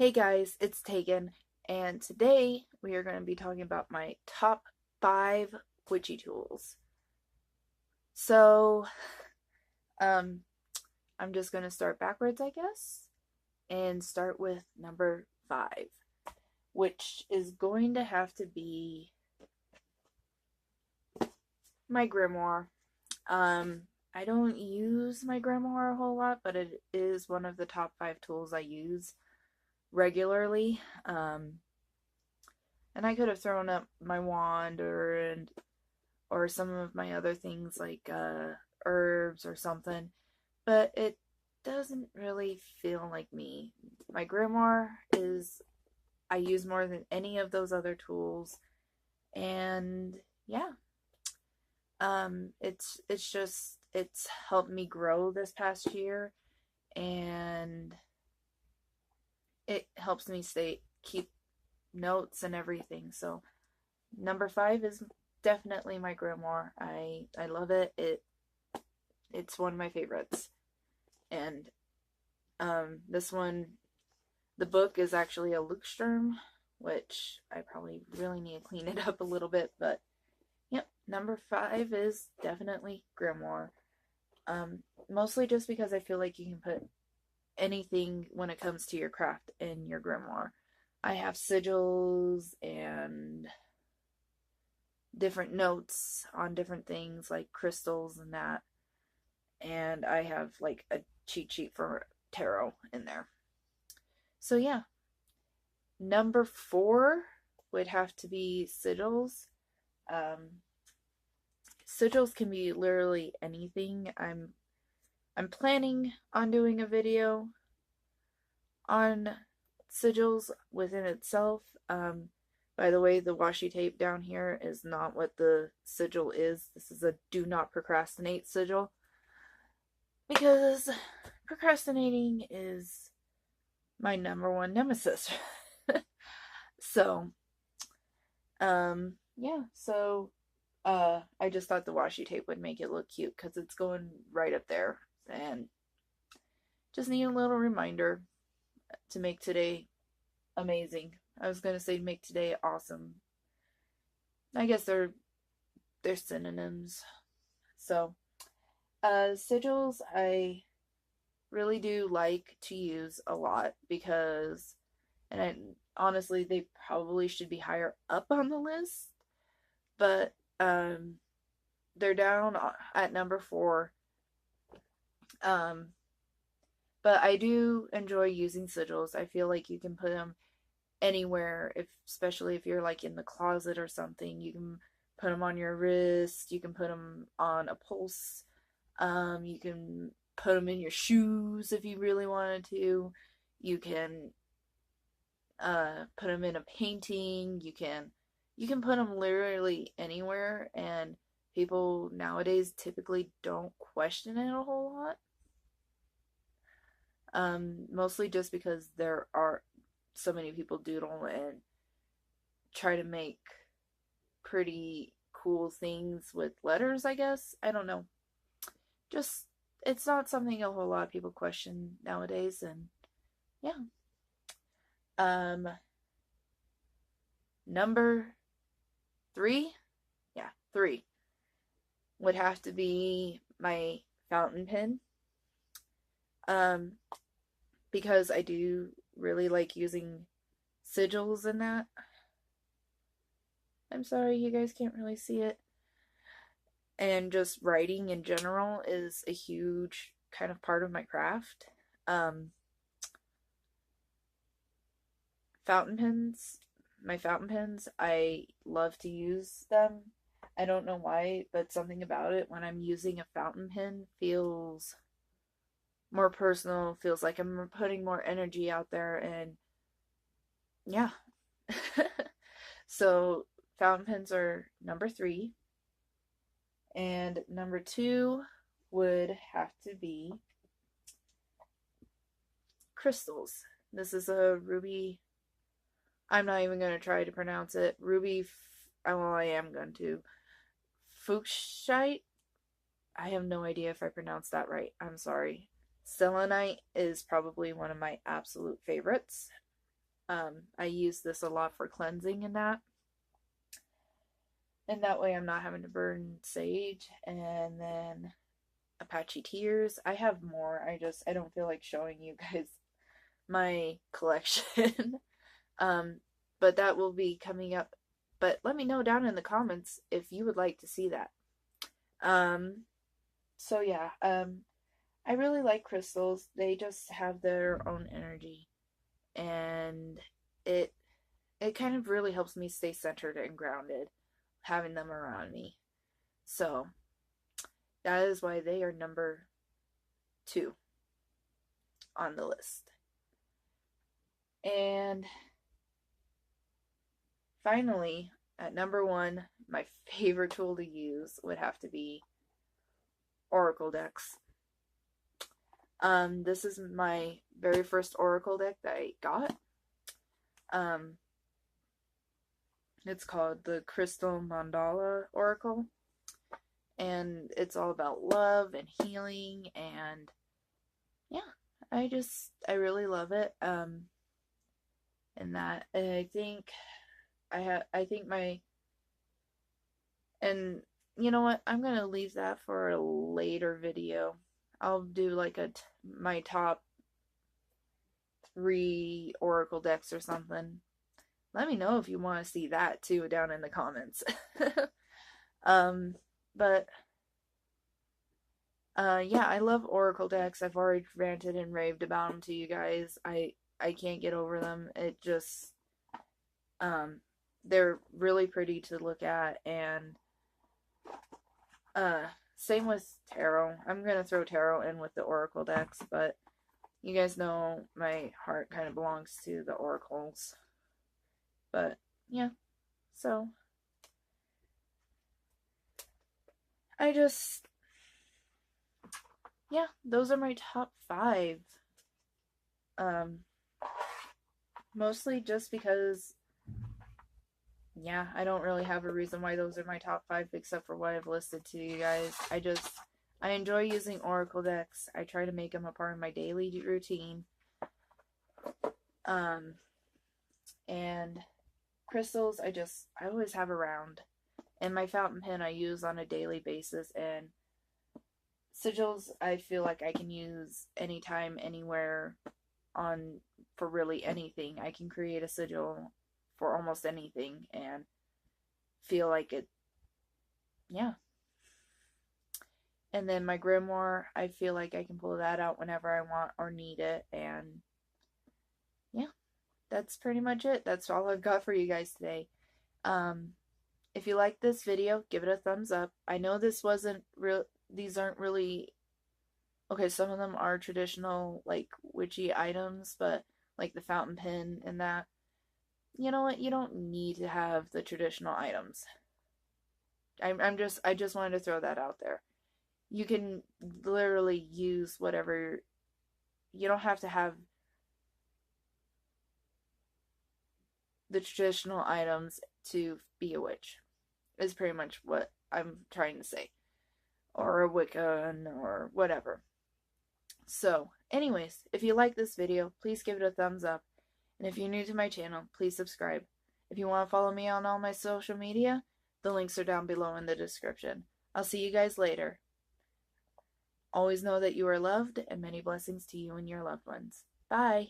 Hey guys, it's Tegan, and today we are going to be talking about my top 5 witchy tools. So, um, I'm just going to start backwards, I guess, and start with number 5, which is going to have to be my Grimoire. Um, I don't use my Grimoire a whole lot, but it is one of the top 5 tools I use regularly. And I could have thrown up my wand or some of my other things like herbs or something, but it doesn't really feel like me. My grimoire is I use more than any of those other tools, and yeah, it's just it's helped me grow this past year, and it helps me stay keep notes and everything. So number 5 is definitely my grimoire. I love it. It's one of my favorites. And this one, the book is actually a Lukersturm, which I probably really need to clean it up a little bit. But yep, number 5 is definitely grimoire. Mostly just because I feel like you can put anything when it comes to your craft in your grimoire. I have sigils and different notes on different things like crystals and that. And I have like a cheat sheet for tarot in there. So yeah, number 4 would have to be sigils. Um, Sigils can be literally anything. I'm planning on doing a video on sigils within itself. By the way, the washi tape down here is not what the sigil is. This is a do not procrastinate sigil because procrastinating is my number one nemesis. So, yeah, so I just thought the washi tape would make it look cute because it's going right up there, and just need a little reminder to make today amazing. I was gonna say make today awesome. I guess they're synonyms. So, sigils I really do like to use a lot because, and honestly, they probably should be higher up on the list, but they're down at number 4. Um, but I do enjoy using sigils. I feel like you can put them anywhere, if especially if you're like in the closet or something. You can put them on your wrist. You can put them on a pulse. You can put them in your shoes if you really wanted to. You can put them in a painting. You can put them literally anywhere, and people nowadays typically don't question it a whole lot. Mostly just because there are so many people doodle and try to make pretty cool things with letters, I guess. I don't know. Just it's not something a whole lot of people question nowadays, and yeah. Um Number 3, yeah, 3 would have to be my fountain pen. Um because I do really like using sigils in that. I'm sorry you guys can't really see it. And just writing in general is a huge kind of part of my craft. Um, Fountain pens, my fountain pens, I love to use them. I don't know why, but something about it when I'm using a fountain pen feels more personal, feels like I'm putting more energy out there, and yeah. So, fountain pens are number 3. And number 2 would have to be crystals. This is a ruby. I'm not even going to try to pronounce it. Well, I am going to. Fuchsite? I have no idea if I pronounced that right. I'm sorry. Selenite is probably one of my absolute favorites. I use this a lot for cleansing and that. And that way I'm not having to burn sage. And then Apache Tears. I have more. I don't feel like showing you guys my collection. um, but that will be coming up. But let me know down in the comments if you would like to see that. So yeah, I really like crystals. They just have their own energy, and it it kind of really helps me stay centered and grounded having them around me. So that is why they are number 2 on the list. And finally, at number 1, my favorite tool to use would have to be Oracle decks. This is my very first Oracle deck that I got. It's called the Crystal Mandala Oracle, and it's all about love and healing, and yeah, I really love it. And that, and I think my, and you know what, I'm gonna leave that for a later video. I'll do like my top 3 Oracle decks or something. Let me know if you want to see that too down in the comments. But yeah, I love Oracle decks. I've already ranted and raved about them to you guys. I can't get over them. It just they're really pretty to look at, and same with tarot. I'm gonna throw tarot in with the Oracle decks, but you guys know my heart kind of belongs to the oracles. But yeah, so yeah, those are my top 5. Mostly just because, yeah, I don't really have a reason why those are my top 5 except for what I've listed to you guys. I enjoy using Oracle decks. I try to make them a part of my daily routine. And crystals, I always have around. And my fountain pen I use on a daily basis, and sigils I feel like I can use anytime, anywhere, for really anything. I can create a sigil for almost anything and feel like it, yeah. And then my grimoire, I feel like I can pull that out whenever I want or need it, and yeah, that's pretty much it. That's all I've got for you guys today. If you like this video, give it a thumbs up. I know these aren't really, okay, some of them are traditional, like, witchy items, but, like, the fountain pen and that, you know what, you don't need to have the traditional items. I just wanted to throw that out there. You can literally use whatever, you don't have to have the traditional items to be a witch, is pretty much what I'm trying to say. Or a Wiccan, or whatever. So, anyways, if you like this video, please give it a thumbs up. And if you're new to my channel, please subscribe. If you want to follow me on all my social media, the links are down below in the description. I'll see you guys later. Always know that you are loved, and many blessings to you and your loved ones. Bye!